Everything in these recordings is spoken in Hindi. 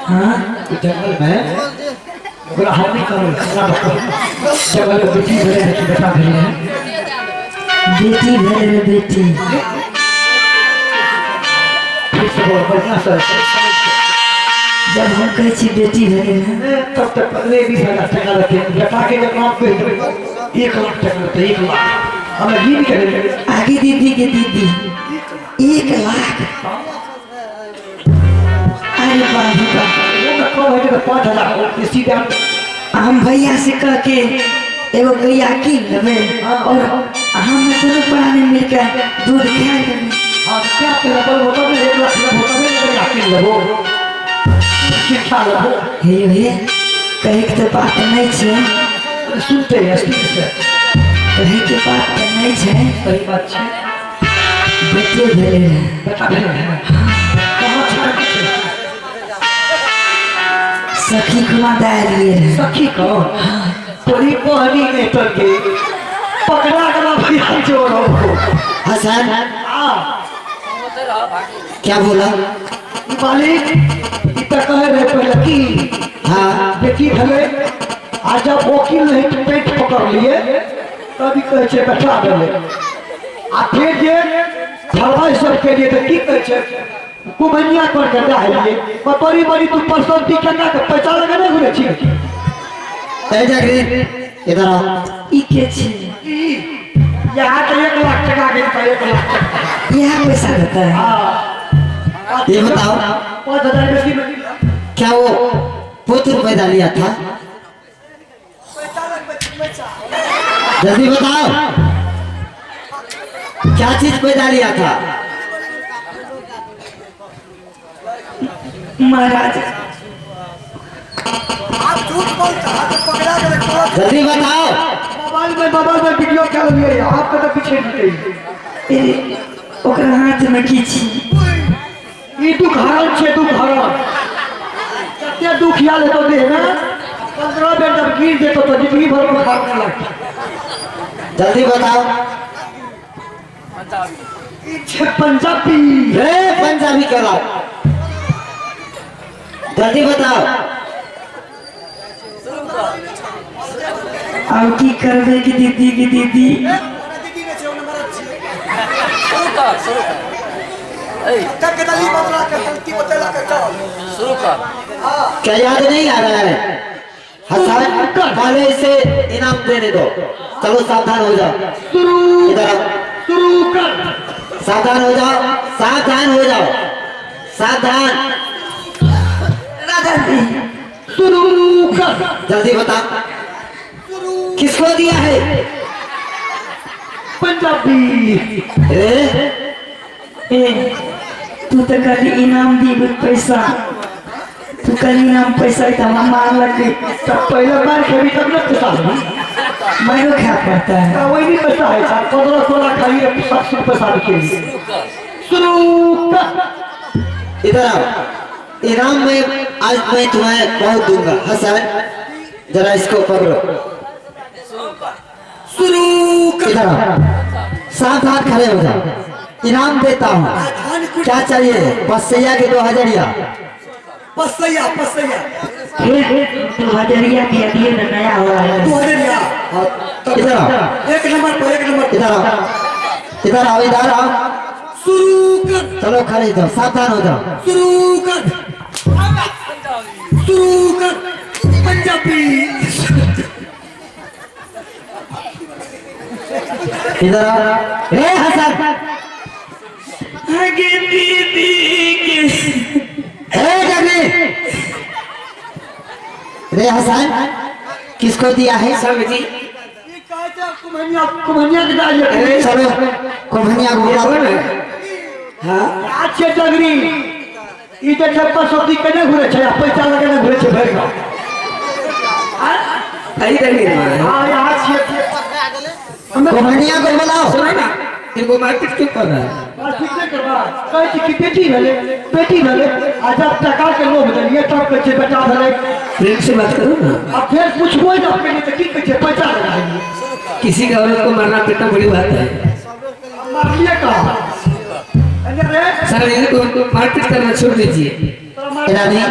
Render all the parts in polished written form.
हाँ जंगल में ओकरा हानि करो जंगल में बेटी भरे है बेटा भरे है बेटी भले रे बेटी फिर से बोल बढ़िया सर जब हम कहे छी बेटी भले ना तब तक पहले भी भला टका लेते हैं बेटा के जब नाम पे 1 लाख टका लेते 1 लाख हमें ये भी करेंगे आगे दीदी के दीदी 1 लाख अरे बाबू का वो मैं कहो है कि 5,000 इसी दाम हम भैया से कह के एगो गैया कीन लेबे और हम दोनों प्राणी मिलकर दूध खा लेबे। हाँ क्या तेरा बल होता है 1 लाख में होता है नहीं आके लगो क्या लगो हे कहे के तो बात नहीं छे सुनते हैं ठीक से कहे के बात तो नहीं छे सही बात है बेटे भेले रहे बेटा भेले कहाँ छे सखी कुमा दालिए रहे सखी कौन पूरी पहनी में तो के पकड़ा गला भैया जोड़ो हसन हाँ क्या बोला मालिक इतना कह रहे पहले की हाँ बेटी भले आज जब वकील नहीं तो पेट पकड़ लिए तभी कहे छे बैठा देले आ फिर जे फरमाइश सब के लिए तो की कहे छे कुमनिया कर के दाहिए पर बड़ी बड़ी तू परसंती केना के पैसा लगा नहीं घुरे छी ए जागरी इधर आओ ई के छी यहाँ तो 1 लाख टका के 1 लाख यहाँ पैसा देता है हाँ ये बताओ 5,000 में क्या वो पुत्र पैदा लिया था जल्दी बताओ क्या चीज पैदा लिया था महाराज जल्दी बताओ मोबाइल में वीडियो क्या लिए आपका तो पीछे नहीं ओकरा हाथ में की छी ई दुख हरण छे दुख हरण कते दुख याद तो दे ना 15 बेर जब गिर जेतो तो जिंदगी भर में खाना लगता जल्दी बताओ ई छे पंजाबी रे पंजाबी कहलाओ जल्दी बताओ अब की करबे की दीदी क्या याद नहीं आ रहा है हसन पहले इसे इनाम देने दो चलो सावधान हो जाओ इधर शुरू कर सावधान हो जाओ सावधान शुरू कर जल्दी बता किसको दिया है पंजाबी तू तो कल इनाम दी पैसा तू कल इनाम पैसा हम मार लगे तब पहले मार खेली तब ना पैसा मारो क्या पड़ता है वही नहीं पैसा है 15-16 खाली 700 पैसा के शुरू कर इधर आओ इनाम में आज मैं तुम्हें बहुत दूंगा हसन जरा इसको पकड़ो शुरू कर इधर आओ सावधान खड़े हो जाओ इनाम देता हूँ क्या चाहिए पसैया के 2000 पसैया 2000 दिए ना नया हो रहा है 2000 इधर आओ एक नंबर इधर आओ शुरू कर चलो खड़े जाओ सावधान हो जाओ शुरू कर पंजाबी इधर आओ रे हसन आगे दीदी के रे हसन किसको दिया है सब जी कुम्हनिया के डालिए चलो कुम्हनिया को बुलाओ ना हाँ अच्छे डगरी ई जे छप्पा सब्जी कने घुरे छै पैसा लगे घुरे छै भर गांव आई डगरी हां यहां छिए कुम्हनिया को बुलाओ इनको मारपीट क्यों कर रहा है मारपीट नहीं करवा कहै छी कि बेटी भेले आ जब टका के लोभ देलिए तब कहै छै बेटा भेले प्रेम से बात करो ना अब फिर पूछबो जब के तो की कहै छै पैसा लगाइए किसी का औरत को मारना पीटना बड़ी बात है मारलिए का सर इनको मारपीट करना छोड़ दीजिए रानी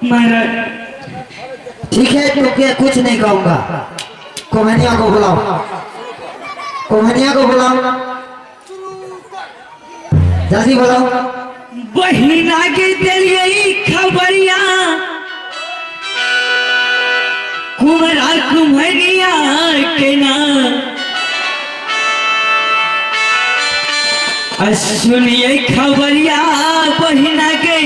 महाराज ठीक है, तुमके कुछ नहीं कहूंगा। कोमनिया को बुलाओ, कोमनिया को बुलाओ, जल्दी बुलाओ। बहिना के दिलिए खबरिया कुमरा कुमरिया के ना सुनिए खबरिया बहिना के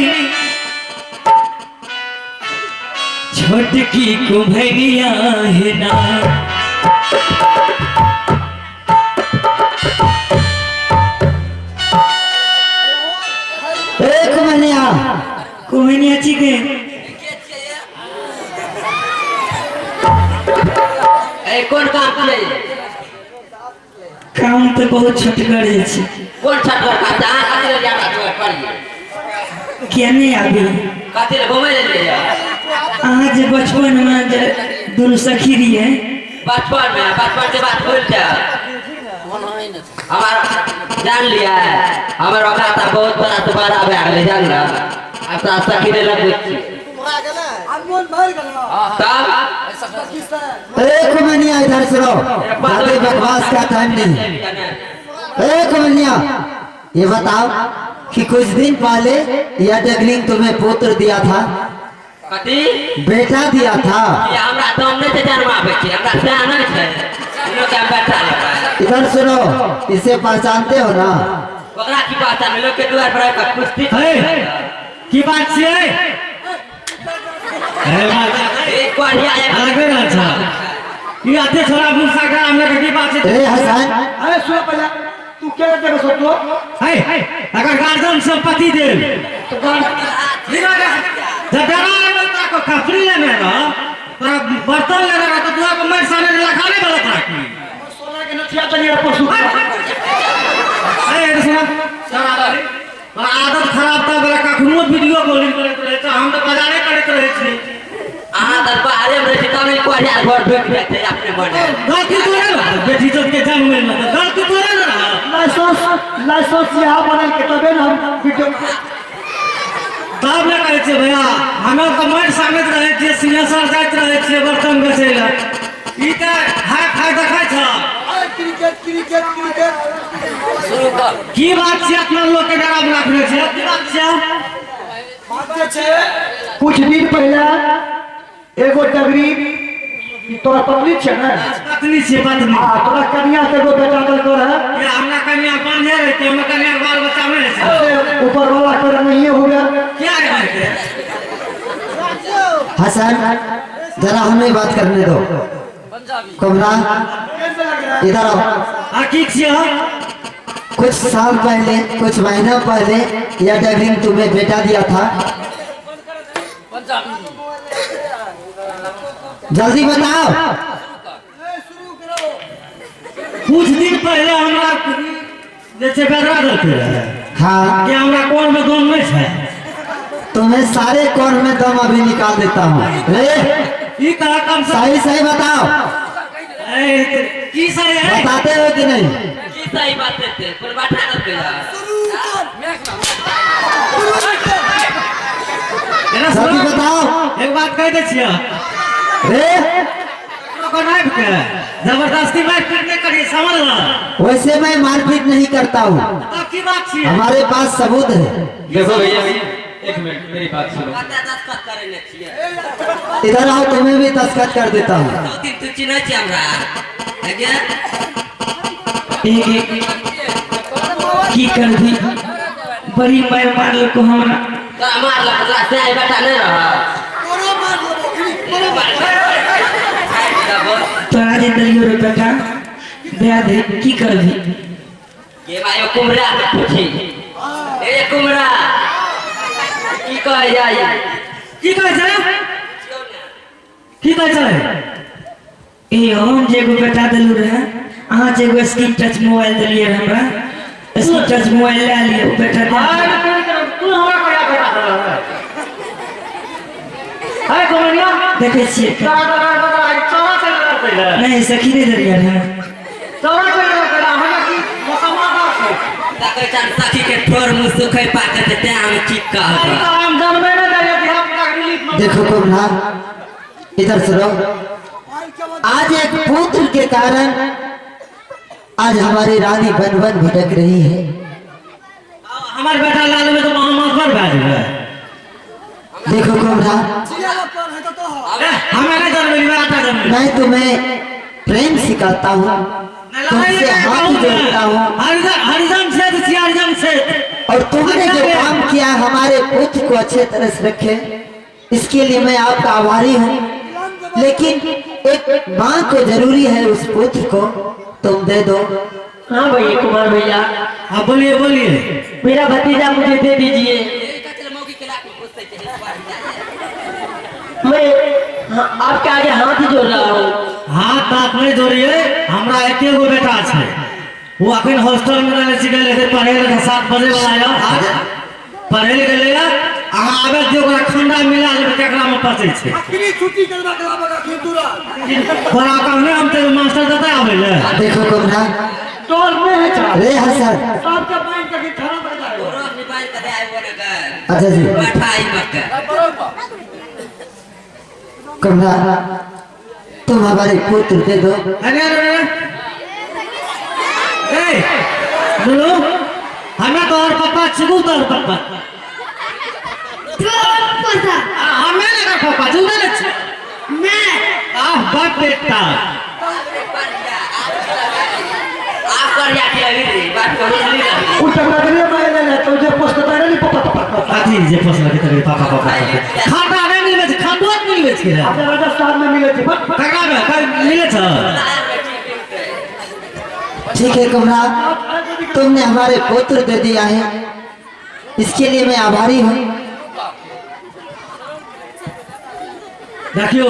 छोटकी कुम्हरिया है ना। कोमनिया कुम्हरिया चिके कौन काम किए काम तो बहुत छटगड़े छे कौन छटकर का जहां खातिर जाता तो पड़ी क्या नहीं अभी खातिर घूमे ले आज जे बचपन में जे दोनों सखी रही है बचपन से बात भूल जा हमारा जान लिया है हमारा खाता बहुत बड़ा तुम्हारा आवे अगले जान ला अब रास्ता किने लग तब कोमनिया इधर सुनो, ज्यादा बकवास का टाइम नहीं। कोमनिया ये बताओ कि कुछ दिन पहले यह डगलिंग तुम्हें पुत्र दिया था, कथी बेटा दिया था। ये हमरा दम नहीं से जन्मावे छी हमरा जान नहीं है इन लोग का बैठा लगा इधर सुनो, इसे पहचानते हो ना? ओकरा की बात है लोग के द्वार पर का कुश्ती की बात छे एक बार ही आया आगे ना था ये आते छोरा मुसा का हमने की बात छे हसन, अरे सुन पहले तू क्या करते हो सोचो है अगर गार्डन संपत्ति दे तो गान जब बेटा को खफरी लेने ना तोरा बर्तन लेने ना तो तू को मैं सामने लगाने वाला था की सोना के नथिया तनिया पशु अरे सुना सारा और आदत खराब था बड़ा कखनो वीडियो कॉलिंग करत रहे छ हम तो बाजारे करत रहे छी आदत बाहर में रहती तो नहीं कोई यार घर बैठ जाते अपने बने गलती तो है बेटी तो के जन्म में ना गलती तो है ना लाइसेंस यहाँ बनल के तबे ना हम वीडियो तब ना कहै छै भैया हमें तो मर सामने रहे छियै सिंहासन जाइत रहे छियै बर्तन बेचै ला ई त हाय फाय देखै छ क्रिकेट शुरू कर की बात छै अपना लोग के डरा में रखने छै की बात छै कुछ दिन पहले एगो डगरी तोरा पत्नी छे ना पत्नी छै पत्नी तोरा कन्या से एगो बेटा दल कर है ये हमरा कन्या बांधे रहते हम कन्या के बाल बच्चा में छै ऊपर वाला कर नहीं हो गया क्या है हसन जरा हमें बात करने दो। कुमरा इधर आओ। हां ठीक छै कुछ साल पहले, कुछ महीना पहले यह डगलिंग तुम्हें बेटा दिया था, जल्दी बताओ। कुछ दिन पहले हमरा जैसे बेदरा देते रहे हाँ, कि हमरा कौन में दम में छै तुम्हें सारे कौन में दम अभी निकाल देता हूँ। ई कहा कम से सही सही बताओ, की सही है बताते हो कि नहीं? की सही बात है पर बैठा करते यार जरा जल्दी सुनो बताओ। एक बात कह दे छियै को नाइफ के जबरदस्ती मारपीट नहीं करिए समझ लो वैसे मैं मारपीट नहीं करता हूँ, अब की बात छी हमारे पास सबूत है। देखो भैया एक मिनट मेरी बात सुनो। कते दस्तखत करे ले छिए इधर आओ, तुम्हें भी दस्तखत कर देता हूँ। दो दिन तू चिन्ह छी हमरा है क्या एक की कर दी बड़ी मार मार लो को हमरा तो मार ला से आई बैठा नहीं रहा तोरा जे दलियो रे बेटा दया दे की कर दी ये भाई कुमरा पूछी ए कुमरा की कह जाई की कह छै की कह छै ए हम जे को बेटा दलु रहे अहाँ जे को स्क्रीन टच मोबाइल दलिए हमरा स्क्रीन टच मोबाइल ले लियो बेटा तू हमरा कया बेटा है कोमनिया देखे छियै नहीं सखी नहीं दलिया है ताके चार साथी के ठोर मुंह सुखै पाके ते हम ठीक कह देखो कमला इधर सुनो। आज एक पुत्र के कारण आज हमारी रानी बन बन भटक रही है। हमारे बेटा लाल में तो महामार बैठ गया। देखो कमला, हमारे जन्म में आता जन्म मैं तुम्हें प्रेम सिखाता हूँ, तुमसे हाथ जोड़ता हूँ, हरिजन से हरिजन से और तुमने जो काम किया हमारे पुत्र को अच्छे तरह से रखे, इसके लिए मैं आपका आभारी हूँ। लेकिन एक माँ को जरूरी है उस पुत्र को तुम दे दो। हाँ भैया कुमार भैया, हाँ बोलिए बोलिए। मेरा भतीजा मुझे दे दीजिए। मैं आपके आगे हाथ ही जोड़ रहा हूँ। हाथ बात नहीं जोड़िए, हमरा एक गो बेटा है, वो अखन हॉस्टल में रहने से गए थे, पढ़े लगे 7 बजे वाला आया, पढ़े लगे लेगा आवे जो ओकरा खंडा मिला जे केकरा में पचे छै। आखिरी छुट्टी करवा के आबा का खेतुरा बड़ा कहने हम ते मास्टर देता आवे ले। देखो कमला, तोर में है चा रे हसन, आपका माइंड का थाना पर जाए रोज निकाल के दे आए वो ना अच्छा जी बैठाई मत। कमला, तुम हमारे पुत्र दे दो। अरे अरे ए बोलो, हमें तो और पापा छुगु तो और पापा हमें लगा पापा जुदा ले मैं बाप बेटा आप कर या के लगी रे बात करो नहीं। उल्टा नगरी में ले तो जे पोस्ट तारे नहीं पापा आधी जे फसला के तेरे पापा पापा खाता नहीं मिले, खातो नहीं मिले के अपने राजस्थान में मिले थे टका में मिले था। ठीक है कमला, तुमने हमारे पुत्र दे दिया है, इसके लिए मैं आभारी हूँ। देखियो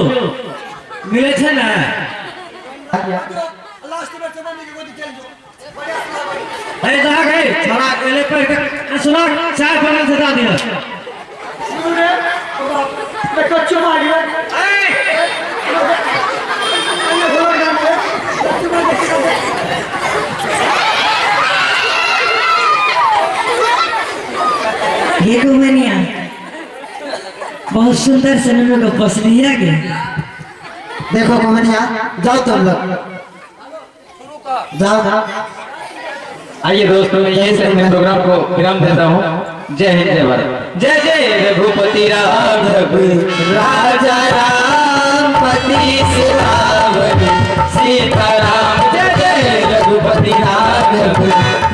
मिले थे ना, अरे जहाँ गए छोड़ा अकेले पर सुना चाय बना से डाल दिया। मैं कच्चो मार गया ये को मैंने बहुत सुंदर से नन्नू को पस लिया गया। देखो कमनिया, जाओ तुम लोग जाओ। आइए दोस्तों, यहीं से मैं प्रोग्राम को विराम देता हूँ। जय हिंद, जय भारत, जय जय रघुपति राम राजा राम पति सीताराम, जय जय रघुपति राम।